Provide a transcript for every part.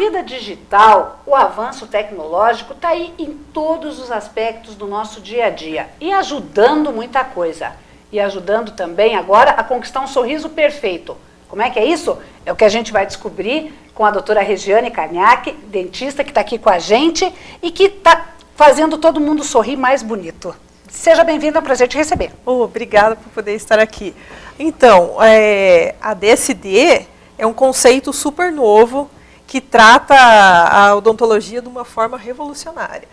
vida digital, o avanço tecnológico está aí em todos os aspectos do nosso dia a dia e ajudando muita coisa. E ajudando também agora a conquistar um sorriso perfeito. Como é que é isso? É o que a gente vai descobrir com a doutora Regiane Carniac, dentista que está aqui com a gente e que está fazendo todo mundo sorrir mais bonito. Seja bem-vinda, é um prazer te receber. Obrigada por poder estar aqui. Então, a DSD é um conceito super novo que trata a odontologia de uma forma revolucionária.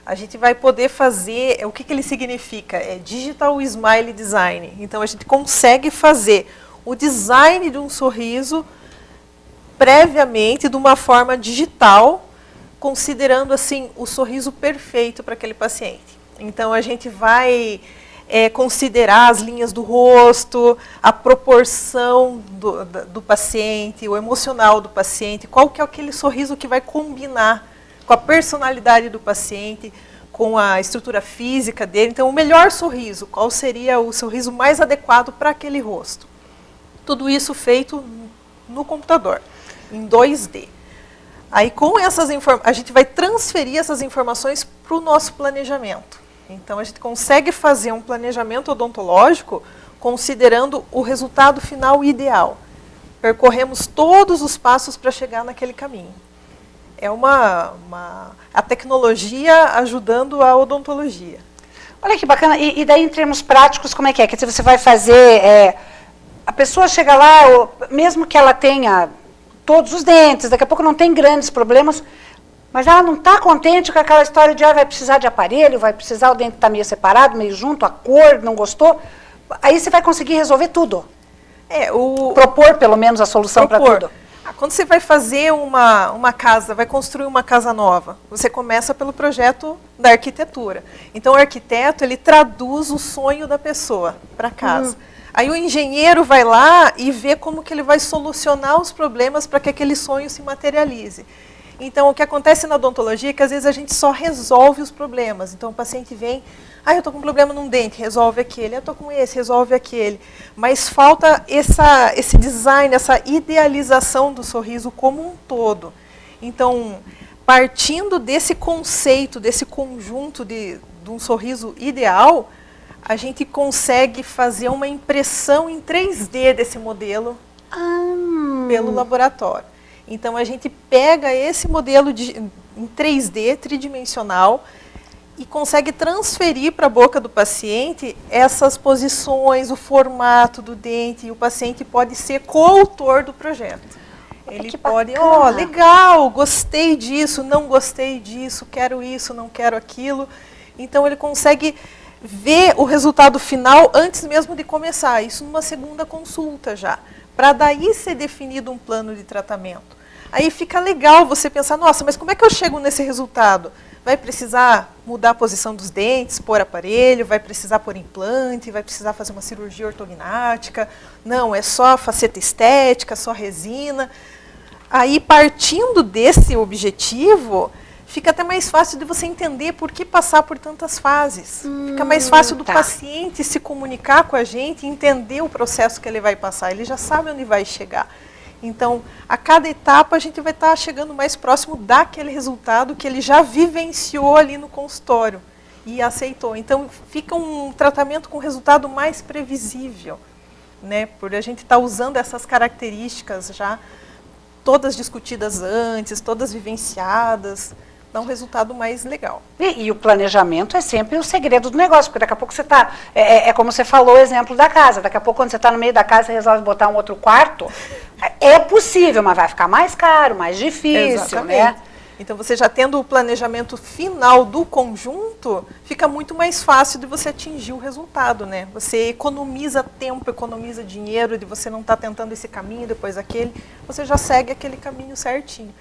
A gente vai poder fazer, o que ele significa? É Digital Smile Design. Então, a gente consegue fazer o design de um sorriso previamente de uma forma digital, considerando assim o sorriso perfeito para aquele paciente. Então, a gente vai considerar as linhas do rosto, a proporção do paciente, o emocional do paciente, qual que é aquele sorriso que vai combinar com a personalidade do paciente, com a estrutura física dele. Então, o melhor sorriso, qual seria o sorriso mais adequado para aquele rosto? Tudo isso feito no computador, em 2D. Aí, com essas informações, a gente vai transferir essas informações para o nosso planejamento. Então, a gente consegue fazer um planejamento odontológico considerando o resultado final ideal. Percorremos todos os passos para chegar naquele caminho. É a tecnologia ajudando a odontologia. Olha que bacana. E daí, em termos práticos, como é que é? Quer dizer, você vai fazer... a pessoa chega lá, mesmo que ela tenha todos os dentes, daqui a pouco não tem grandes problemas... Mas ela não está contente com aquela história de vai precisar de aparelho, vai precisar, o dente está meio separado, meio junto, a cor, não gostou. Aí você vai conseguir resolver tudo. Propor, pelo menos, a solução para tudo. Quando você vai fazer uma casa, vai construir uma casa nova, você começa pelo projeto da arquitetura. Então, o arquiteto, ele traduz o sonho da pessoa para casa. Aí o engenheiro vai lá e vê como que ele vai solucionar os problemas para que aquele sonho se materialize. Então, o que acontece na odontologia é que, às vezes, a gente só resolve os problemas. Então, o paciente vem, eu estou com um problema num dente, resolve aquele. Eu estou com esse, resolve aquele. Mas falta esse design, essa idealização do sorriso como um todo. Então, partindo desse conceito, desse conjunto de um sorriso ideal, a gente consegue fazer uma impressão em 3D desse modelo pelo laboratório. Então, a gente pega esse modelo em 3D, tridimensional, e consegue transferir para a boca do paciente essas posições, o formato do dente, e o paciente pode ser coautor do projeto. Ele pode, legal, gostei disso, não gostei disso, quero isso, não quero aquilo. Então, ele consegue ver o resultado final antes mesmo de começar, isso numa segunda consulta já, para daí ser definido um plano de tratamento. Aí fica legal você pensar, nossa, mas como é que eu chego nesse resultado? Vai precisar mudar a posição dos dentes, pôr aparelho, vai precisar pôr implante, vai precisar fazer uma cirurgia ortognática. Não, é só faceta estética, só resina. Aí, partindo desse objetivo, fica até mais fácil de você entender por que passar por tantas fases. Fica mais fácil do paciente se comunicar com a gente e entender o processo que ele vai passar. Ele já sabe onde vai chegar. Então, a cada etapa, a gente vai estar chegando mais próximo daquele resultado que ele já vivenciou ali no consultório e aceitou. Então, fica um tratamento com resultado mais previsível, né? Por a gente estar usando essas características já todas discutidas antes, todas vivenciadas, dá um resultado mais legal. E o planejamento é sempre o segredo do negócio, porque daqui a pouco você está, como você falou, o exemplo da casa, daqui a pouco quando você está no meio da casa, você resolve botar um outro quarto, é possível, mas vai ficar mais caro, mais difícil, exatamente, né? Então, você já tendo o planejamento final do conjunto, fica muito mais fácil de você atingir o resultado, né? Você economiza tempo, economiza dinheiro, de você não estar tentando esse caminho, depois aquele, você já segue aquele caminho certinho.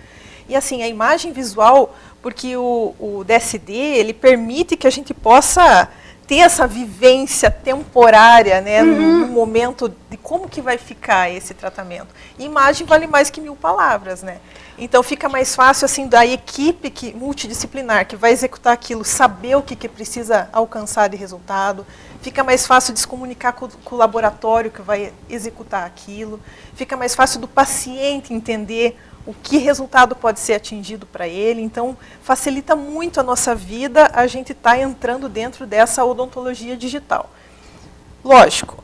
E assim, a imagem visual, porque o DSD, ele permite que a gente possa ter essa vivência temporária, né, no momento de como que vai ficar esse tratamento. E imagem vale mais que 1000 palavras, né? Então fica mais fácil assim da equipe multidisciplinar que vai executar aquilo, saber o que precisa alcançar de resultado. Fica mais fácil de se comunicar com o laboratório que vai executar aquilo. Fica mais fácil do paciente entender o que resultado pode ser atingido para ele. Então, facilita muito a nossa vida a gente estar entrando dentro dessa odontologia digital. Lógico,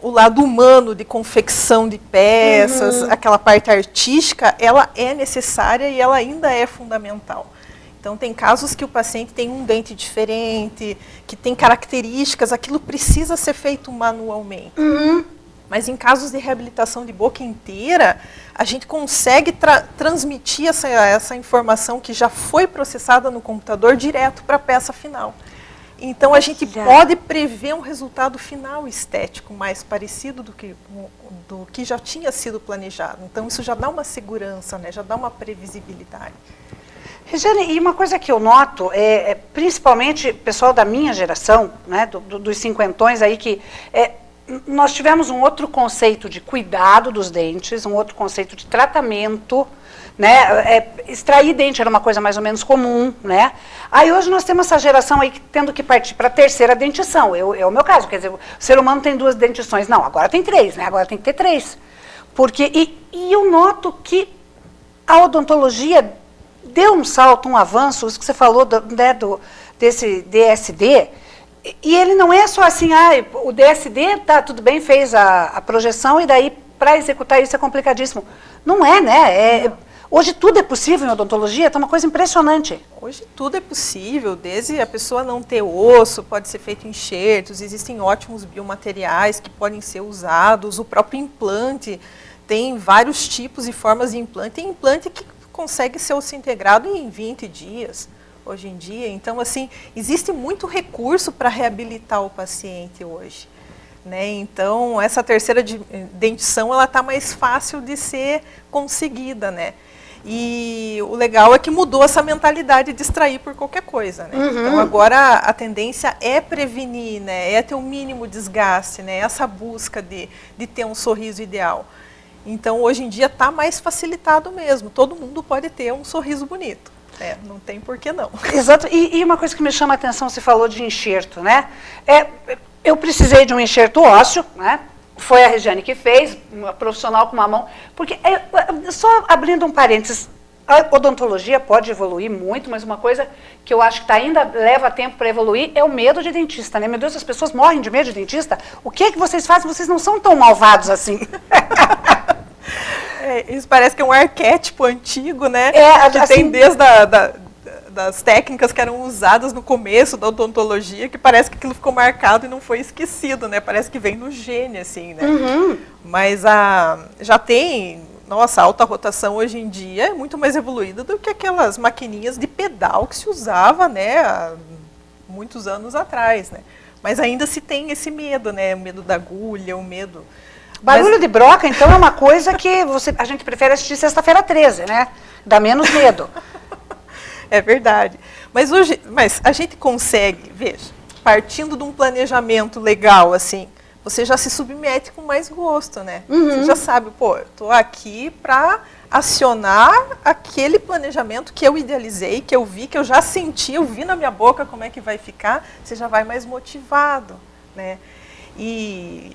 o lado humano de confecção de peças, aquela parte artística, ela é necessária e ela ainda é fundamental. Então, tem casos que o paciente tem um dente diferente, que tem características, aquilo precisa ser feito manualmente. Mas em casos de reabilitação de boca inteira, a gente consegue transmitir essa informação que já foi processada no computador direto para a peça final. Então, a gente pode prever um resultado final estético mais parecido do que já tinha sido planejado. Então, isso já dá uma segurança, né? Já dá uma previsibilidade. Regiane, e uma coisa que eu noto, principalmente pessoal da minha geração, né, dos cinquentões aí, que nós tivemos um outro conceito de cuidado dos dentes, um outro conceito de tratamento, né? Extrair dente era uma coisa mais ou menos comum, né? Aí hoje nós temos essa geração aí tendo que partir para a terceira dentição. É o meu caso, quer dizer, o ser humano tem 2 dentições. Não, agora tem 3, né? Agora tem que ter 3. Porque, e eu noto que a odontologia deu um salto, um avanço, isso que você falou desse DSD, e ele não é só assim, o DSD, tá, tudo bem, fez a projeção, e daí, para executar isso é complicadíssimo. Não é, né? Hoje tudo é possível em odontologia, tá uma coisa impressionante. Hoje tudo é possível, desde a pessoa não ter osso, pode ser feito enxertos, existem ótimos biomateriais que podem ser usados, o próprio implante, tem vários tipos e formas de implante, tem implante que consegue ser osso integrado em 20 dias, hoje em dia. Então, assim, existe muito recurso para reabilitar o paciente hoje, né? Então, essa terceira dentição, ela está mais fácil de ser conseguida, né? E o legal é que mudou essa mentalidade de extrair por qualquer coisa, né? Então, agora a tendência é prevenir, né? É ter o mínimo desgaste, né? Essa busca de ter um sorriso ideal. Então, hoje em dia está mais facilitado mesmo. Todo mundo pode ter um sorriso bonito. Não tem por que não. Exato. E uma coisa que me chama a atenção, você falou de enxerto, né? Eu precisei de um enxerto ósseo, né? Foi a Regiane que fez, uma profissional com uma mão. Porque, só abrindo um parênteses, a odontologia pode evoluir muito, mas uma coisa que eu acho que ainda leva tempo para evoluir é o medo de dentista, né? Meu Deus, as pessoas morrem de medo de dentista. O que vocês fazem? Vocês não são tão malvados assim. Isso parece que é um arquétipo antigo, né? Que assim, tem desde das técnicas que eram usadas no começo da odontologia, que parece que aquilo ficou marcado e não foi esquecido, né? Parece que vem no gene, assim, né? Mas já tem, nossa, a alta rotação hoje em dia é muito mais evoluída do que aquelas maquininhas de pedal que se usava, né, há muitos anos atrás, né? Mas ainda se tem esse medo, né? O medo da agulha, o medo... Barulho de broca, então, é uma coisa que a gente prefere assistir sexta-feira 13, né? Dá menos medo. É verdade. Mas a gente consegue, veja, partindo de um planejamento legal, assim, você já se submete com mais gosto, né? Você já sabe, eu estou aqui para acionar aquele planejamento que eu idealizei, que eu vi, que eu já senti, eu vi na minha boca como é que vai ficar, você já vai mais motivado, né? E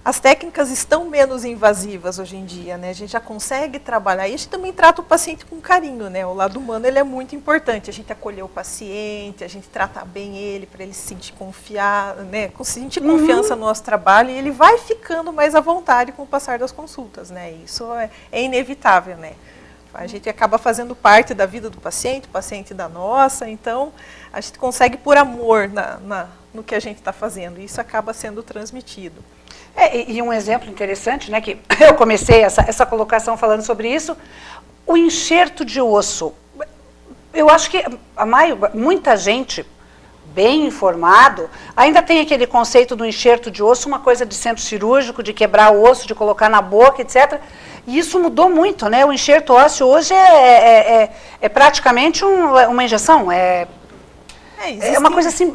as técnicas estão menos invasivas hoje em dia, né? A gente já consegue trabalhar e a gente também trata o paciente com carinho, né? O lado humano, ele é muito importante. A gente acolher o paciente, a gente tratar bem ele, para ele se sentir confiado, né? Sentir confiança no nosso trabalho, e ele vai ficando mais à vontade com o passar das consultas, né? Isso é inevitável, né? A gente acaba fazendo parte da vida do paciente, o paciente da nossa, então a gente consegue pôr amor no que a gente está fazendo, e isso acaba sendo transmitido. E um exemplo interessante, né, que eu comecei essa colocação falando sobre isso, o enxerto de osso. Eu acho que muita gente bem informado ainda tem aquele conceito do enxerto de osso, uma coisa de centro cirúrgico, de quebrar o osso, de colocar na boca, etc. E isso mudou muito, né? O enxerto ósseo hoje é praticamente uma injeção, é uma coisa assim,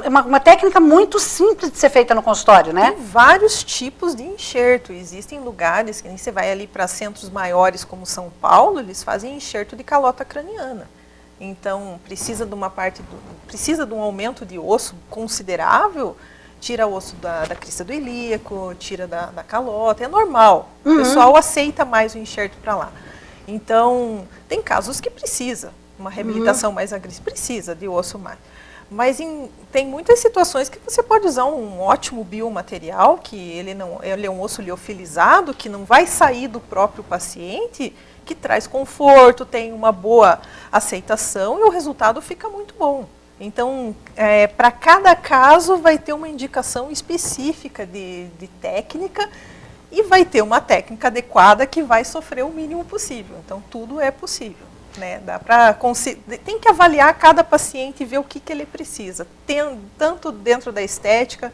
uma técnica muito simples de ser feita no consultório, né? Tem vários tipos de enxerto. Existem lugares que nem você vai ali para centros maiores como São Paulo, eles fazem enxerto de calota craniana. Então, precisa de um aumento de osso considerável, tira osso da crista do ilíaco, tira da calota, é normal. O pessoal aceita mais o enxerto para lá. Então, tem casos que precisa, uma reabilitação mais agressiva, precisa de osso mais. Mas tem muitas situações que você pode usar um ótimo biomaterial, que ele é um osso liofilizado, que não vai sair do próprio paciente, que traz conforto, tem uma boa aceitação e o resultado fica muito bom. Então, para cada caso vai ter uma indicação específica de técnica e vai ter uma técnica adequada que vai sofrer o mínimo possível. Então, tudo é possível. Né? Tem que avaliar cada paciente e ver o que ele precisa, tanto dentro da estética,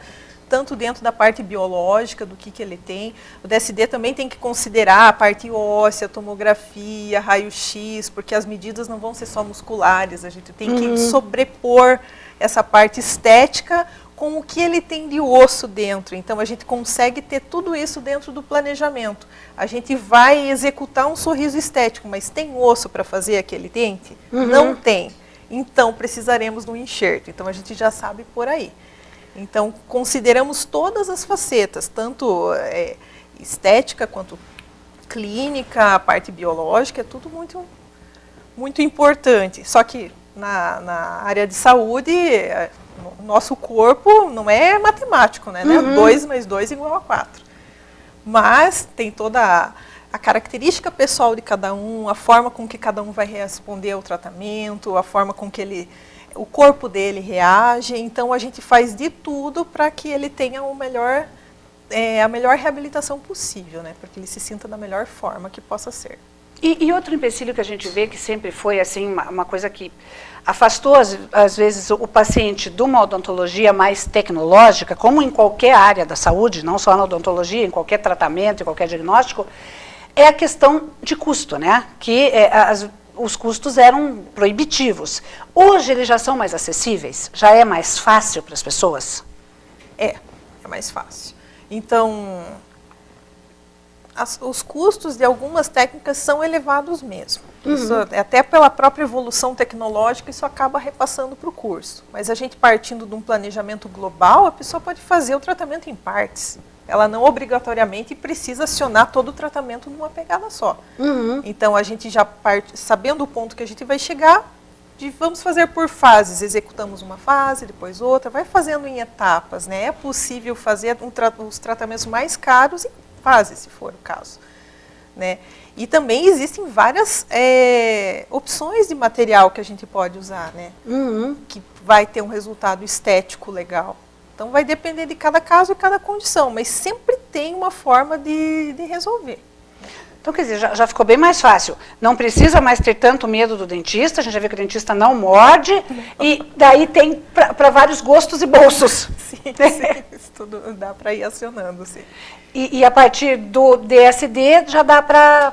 tanto dentro da parte biológica, do que ele tem. O DSD também tem que considerar a parte óssea, tomografia, raio-x, porque as medidas não vão ser só musculares, a gente tem que sobrepor essa parte estética com o que ele tem de osso dentro. Então, a gente consegue ter tudo isso dentro do planejamento. A gente vai executar um sorriso estético, mas tem osso para fazer aquele dente? Não tem. Então, precisaremos de um enxerto. Então, a gente já sabe por aí. Então, consideramos todas as facetas, tanto estética quanto clínica, a parte biológica, é tudo muito, muito importante. Só que na área de saúde, o nosso corpo não é matemático, né? 2 mais 2 igual a 4. Mas tem toda a característica pessoal de cada um, a forma com que cada um vai responder ao tratamento, a forma com que o corpo dele reage. Então, a gente faz de tudo para que ele tenha a melhor reabilitação possível, né? Para que ele se sinta da melhor forma que possa ser. E outro empecilho que a gente vê que sempre foi assim uma coisa que afastou, às vezes, o paciente de uma odontologia mais tecnológica, como em qualquer área da saúde, não só na odontologia, em qualquer tratamento, em qualquer diagnóstico, é a questão de custo, né? Que os custos eram proibitivos. Hoje eles já são mais acessíveis? Já é mais fácil para as pessoas? É mais fácil. Então, os custos de algumas técnicas são elevados mesmo. Isso, até pela própria evolução tecnológica, isso acaba repassando para o curso. Mas a gente partindo de um planejamento global, a pessoa pode fazer o tratamento em partes. Ela não obrigatoriamente precisa acionar todo o tratamento numa pegada só. Então, a gente já parte, sabendo o ponto que a gente vai chegar, vamos fazer por fases. Executamos uma fase, depois outra, vai fazendo em etapas, né? É possível fazer os tratamentos mais caros em fases, se for o caso, né? E também existem várias opções de material que a gente pode usar, né? Que vai ter um resultado estético legal. Então, vai depender de cada caso e cada condição, mas sempre tem uma forma de resolver. Então, quer dizer, já ficou bem mais fácil. Não precisa mais ter tanto medo do dentista, a gente já vê que o dentista não morde, e daí tem para vários gostos e bolsos. Sim, isso tudo dá para ir acionando, sim. E a partir do DSD já dá para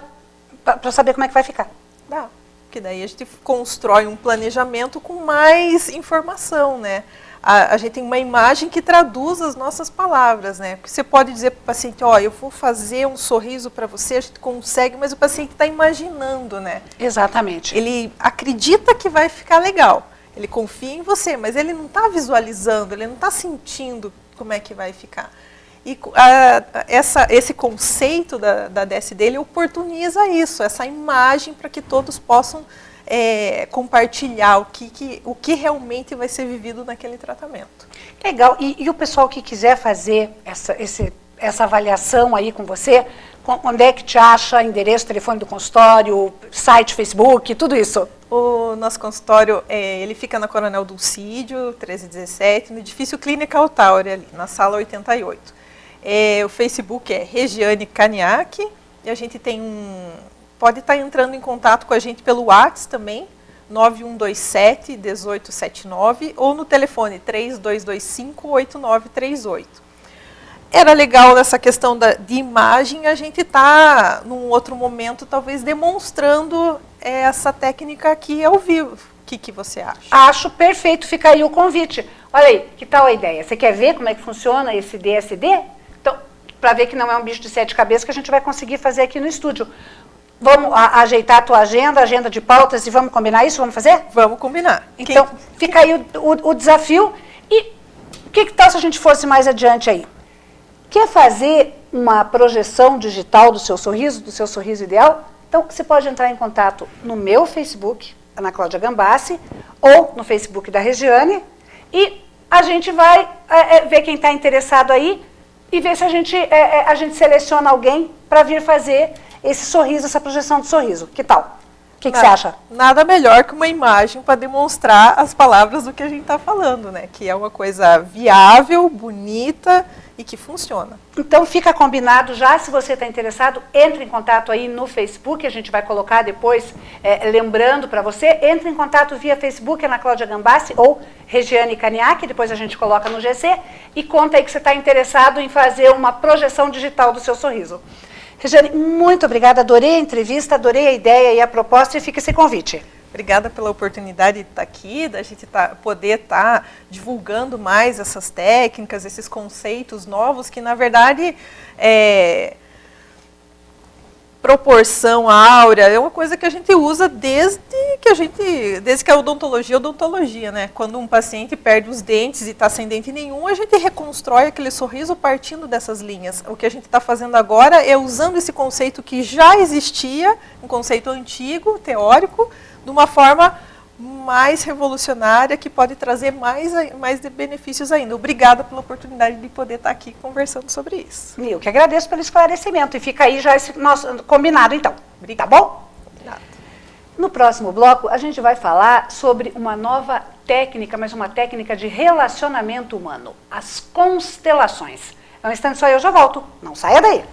saber como é que vai ficar. Dá, porque daí a gente constrói um planejamento com mais informação, né? A gente tem uma imagem que traduz as nossas palavras, né? Porque você pode dizer para o paciente, eu vou fazer um sorriso para você, a gente consegue, mas o paciente está imaginando, né? Exatamente. Ele acredita que vai ficar legal, ele confia em você, mas ele não está visualizando, ele não está sentindo como é que vai ficar. E esse conceito da DSD, ele oportuniza isso, essa imagem para que todos possam compartilhar o que realmente vai ser vivido naquele tratamento. Legal. E o pessoal que quiser fazer essa avaliação aí com você, onde é que te acha? Endereço, telefone do consultório, site, Facebook, tudo isso? O nosso consultório, ele fica na Coronel Dulcídio, 1317, no edifício Clínica Altaure, ali, na sala 88. O Facebook é Regiane Caniac, e a gente tem pode estar entrando em contato com a gente pelo WhatsApp também, 9127-1879, ou no telefone 3225-8938. Era legal nessa questão de imagem, a gente está, num outro momento, talvez demonstrando essa técnica aqui ao vivo. O que você acha? Acho perfeito, fica aí o convite. Olha aí, que tal a ideia? Você quer ver como é que funciona esse DSD? Então, para ver que não é um bicho de 7 cabeças que a gente vai conseguir fazer aqui no estúdio. Vamos ajeitar a tua agenda de pautas e vamos combinar isso? Vamos fazer? Vamos combinar. Então, fica aí o desafio e O que tal se a gente fosse mais adiante aí? Quer fazer uma projeção digital do seu sorriso ideal? Então, você pode entrar em contato no meu Facebook, Ana Cláudia Gambassi, ou no Facebook da Regiane, e a gente vai ver quem está interessado aí e ver se a gente seleciona alguém para vir fazer esse sorriso, essa projeção de sorriso. Que tal? O que você acha? Nada melhor que uma imagem para demonstrar as palavras do que a gente está falando, né? Que é uma coisa viável, bonita e que funciona. Então fica combinado já, se você está interessado, entre em contato aí no Facebook, a gente vai colocar depois, lembrando para você, entre em contato via Facebook, Ana Cláudia Gambassi ou Regiane Caniac, depois a gente coloca no GC, e conta aí que você está interessado em fazer uma projeção digital do seu sorriso. Regiane, muito obrigada, adorei a entrevista, adorei a ideia e a proposta, e fica esse convite. Obrigada pela oportunidade de estar aqui, da gente poder estar divulgando mais essas técnicas, esses conceitos novos que, na verdade, proporção áurea é uma coisa que a gente usa desde que a odontologia, né? Quando um paciente perde os dentes e está sem dente nenhum, a gente reconstrói aquele sorriso partindo dessas linhas. O que a gente está fazendo agora é usando esse conceito que já existia, um conceito antigo, teórico, de uma forma mais revolucionária, que pode trazer mais benefícios ainda. Obrigada pela oportunidade de poder estar aqui conversando sobre isso. Eu que agradeço pelo esclarecimento. E fica aí já esse nosso combinado, então. Obrigada. Tá bom? Obrigada. No próximo bloco, a gente vai falar sobre uma nova técnica, mas uma técnica de relacionamento humano, as constelações. É um instante só, eu já volto. Não saia daí.